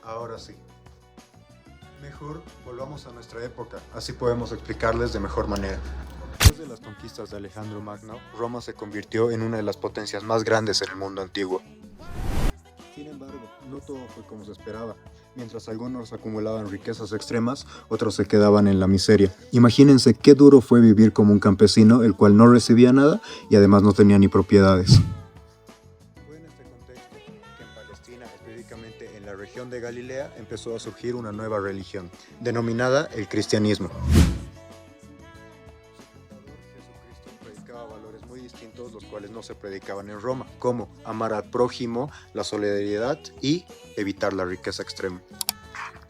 Ahora sí. Mejor volvamos a nuestra época, así podemos explicarles de mejor manera. Después de las conquistas de Alejandro Magno, Roma se convirtió en una de las potencias más grandes en el mundo antiguo. Sin embargo, no todo fue como se esperaba. Mientras algunos acumulaban riquezas extremas, otros se quedaban en la miseria. Imagínense qué duro fue vivir como un campesino, el cual no recibía nada y además no tenía ni propiedades. Fue en este contexto que en Palestina, específicamente en la región de Galilea, empezó a surgir una nueva religión, denominada el cristianismo. Jesucristo predicaba valores muy distintos, los cuales no se predicaban en Roma, como amar al prójimo, la solidaridad y evitar la riqueza extrema.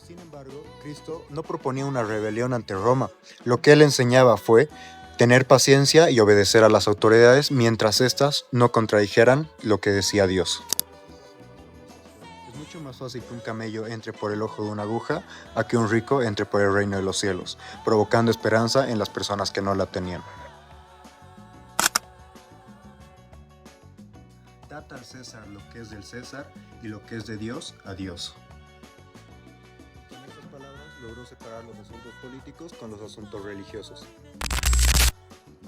Sin embargo, Cristo no proponía una rebelión ante Roma. Lo que él enseñaba fue tener paciencia y obedecer a las autoridades mientras éstas no contradijeran lo que decía Dios. Es mucho más fácil que un camello entre por el ojo de una aguja a que un rico entre por el reino de los cielos, provocando esperanza en las personas que no la tenían. Dad al César lo que es del César y lo que es de Dios a Dios. Con estas palabras logró separar los asuntos políticos con los asuntos religiosos.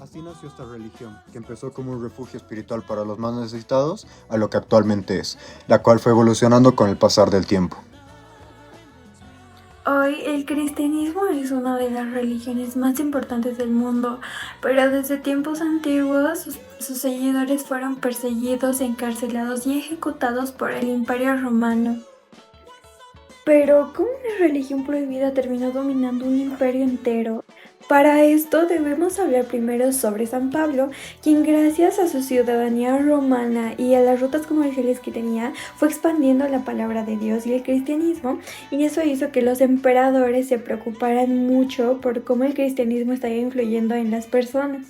Así nació esta religión, que empezó como un refugio espiritual para los más necesitados, a lo que actualmente es, la cual fue evolucionando con el pasar del tiempo. Hoy el cristianismo es una de las religiones más importantes del mundo, pero desde tiempos antiguos sus seguidores fueron perseguidos, encarcelados y ejecutados por el Imperio Romano. Pero, ¿cómo una religión prohibida terminó dominando un imperio entero? Para esto debemos hablar primero sobre San Pablo, quien gracias a su ciudadanía romana y a las rutas comerciales que tenía, fue expandiendo la palabra de Dios y el cristianismo, y eso hizo que los emperadores se preocuparan mucho por cómo el cristianismo estaba influyendo en las personas.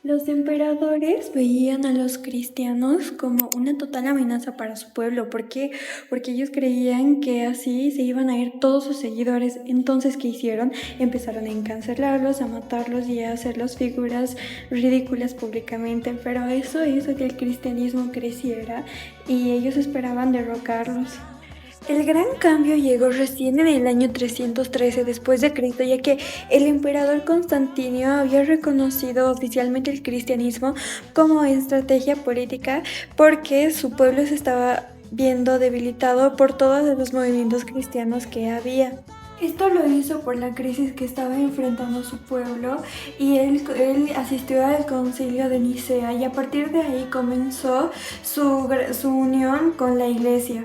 Los emperadores veían a los cristianos como una total amenaza para su pueblo. ¿Por qué? Porque ellos creían que así se iban a ir todos sus seguidores. Entonces, ¿qué hicieron? Empezaron a encarcelarlos, a matarlos y a hacerlos figuras ridículas públicamente. Pero eso hizo que el cristianismo creciera y ellos esperaban derrocarlos. El gran cambio llegó recién en el año 313 después de Cristo, ya que el emperador Constantino había reconocido oficialmente el cristianismo como estrategia política porque su pueblo se estaba viendo debilitado por todos los movimientos cristianos que había. Esto lo hizo por la crisis que estaba enfrentando su pueblo y él asistió al concilio de Nicea y a partir de ahí comenzó su unión con la iglesia.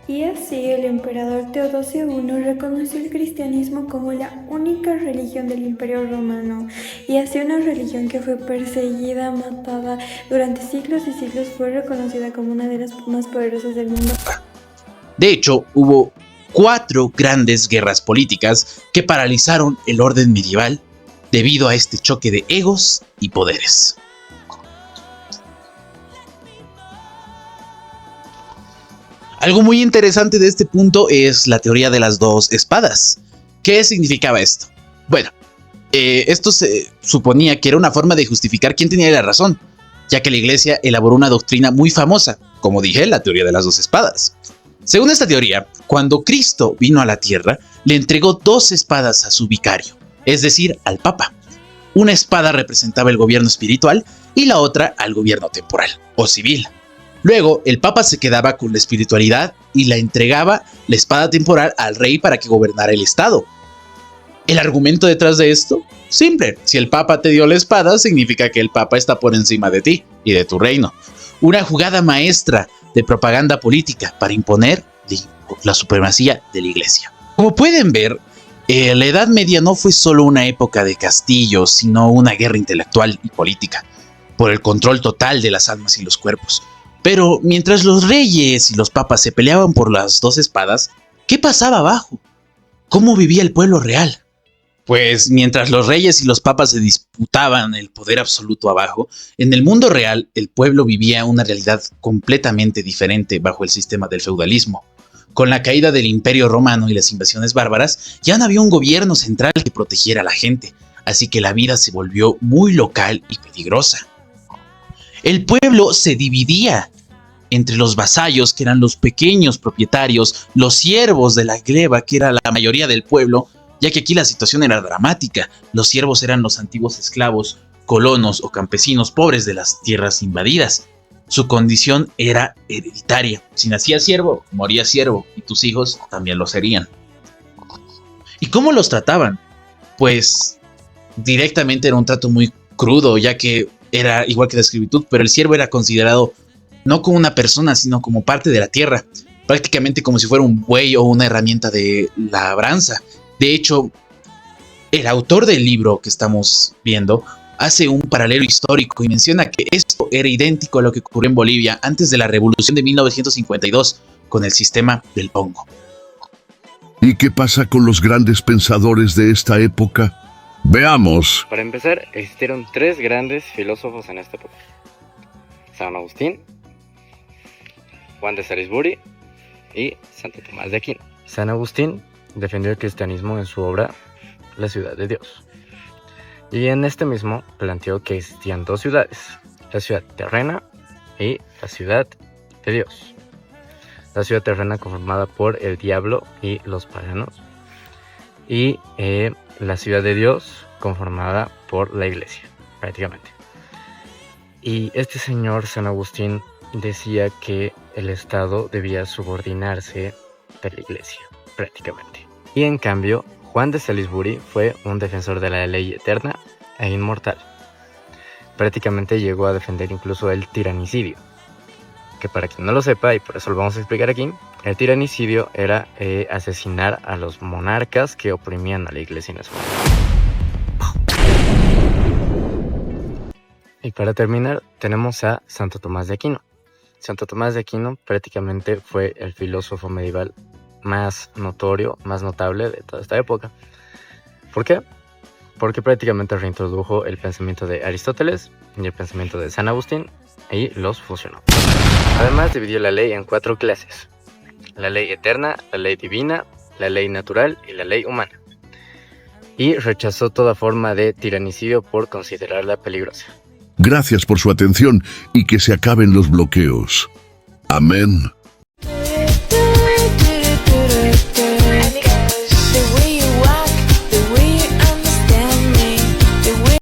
Y así el emperador Teodosio I reconoció el cristianismo como la única religión del Imperio Romano, y así una religión que fue perseguida, matada durante siglos y siglos, fue reconocida como una de las más poderosas del mundo. De hecho, hubo 4 grandes guerras políticas que paralizaron el orden medieval debido a este choque de egos y poderes. Algo muy interesante de este punto es la teoría de las 2 espadas. ¿Qué significaba esto? Bueno, esto se suponía que era una forma de justificar quién tenía la razón, ya que la iglesia elaboró una doctrina muy famosa, como dije, la teoría de las 2 espadas. Según esta teoría, cuando Cristo vino a la tierra, le entregó 2 espadas a su vicario, es decir, al Papa. Una espada representaba el gobierno espiritual y la otra al gobierno temporal o civil. Luego, el Papa se quedaba con la espiritualidad y la entregaba la espada temporal al rey para que gobernara el Estado. ¿El argumento detrás de esto? Simple, si el Papa te dio la espada, significa que el Papa está por encima de ti y de tu reino. Una jugada maestra de propaganda política para imponer la supremacía de la Iglesia. Como pueden ver, la Edad Media no fue solo una época de castillos, sino una guerra intelectual y política, por el control total de las almas y los cuerpos. Pero mientras los reyes y los papas se peleaban por las 2 espadas, ¿qué pasaba abajo? ¿Cómo vivía el pueblo real? Pues mientras los reyes y los papas se disputaban el poder absoluto abajo, en el mundo real el pueblo vivía una realidad completamente diferente bajo el sistema del feudalismo. Con la caída del Imperio Romano y las invasiones bárbaras, ya no había un gobierno central que protegiera a la gente, así que la vida se volvió muy local y peligrosa. El pueblo se dividía entre los vasallos, que eran los pequeños propietarios, los siervos de la gleba, que era la mayoría del pueblo, ya que aquí la situación era dramática. Los siervos eran los antiguos esclavos, colonos o campesinos pobres de las tierras invadidas. Su condición era hereditaria. Si nacías siervo, morías siervo, y tus hijos también lo serían. ¿Y cómo los trataban? Pues directamente era un trato muy crudo, ya que era igual que la esclavitud, pero el siervo era considerado no como una persona, sino como parte de la tierra, prácticamente como si fuera un buey o una herramienta de labranza. De hecho, el autor del libro que estamos viendo hace un paralelo histórico y menciona que esto era idéntico a lo que ocurrió en Bolivia antes de la revolución de 1952 con el sistema del hongo. ¿Y qué pasa con los grandes pensadores de esta época? Veamos. Para empezar, existieron 3 grandes filósofos en esta época: San Agustín, Juan de Salisbury y Santo Tomás de Aquino. San Agustín defendió el cristianismo en su obra La ciudad de Dios. Y en este mismo planteó que existían 2 ciudades: la ciudad terrena y la ciudad de Dios. La ciudad terrena conformada por el diablo y los paganos, y la ciudad de Dios conformada por la iglesia, prácticamente. Y este señor San Agustín decía que el Estado debía subordinarse de la iglesia, prácticamente. Y en cambio, Juan de Salisbury fue un defensor de la ley eterna e inmortal. Prácticamente llegó a defender incluso el tiranicidio, que para quien no lo sepa, y por eso lo vamos a explicar aquí, el tiranicidio era asesinar a los monarcas que oprimían a la iglesia en ese momento. Y para terminar, tenemos a Santo Tomás de Aquino. Santo Tomás de Aquino prácticamente fue el filósofo medieval más notorio, más notable de toda esta época. ¿Por qué? Porque prácticamente reintrodujo el pensamiento de Aristóteles y el pensamiento de San Agustín y los fusionó. Además, dividió la ley en 4 clases: la ley eterna, la ley divina, la ley natural y la ley humana. Y rechazó toda forma de tiranicidio por considerarla peligrosa. Gracias por su atención y que se acaben los bloqueos. Amén.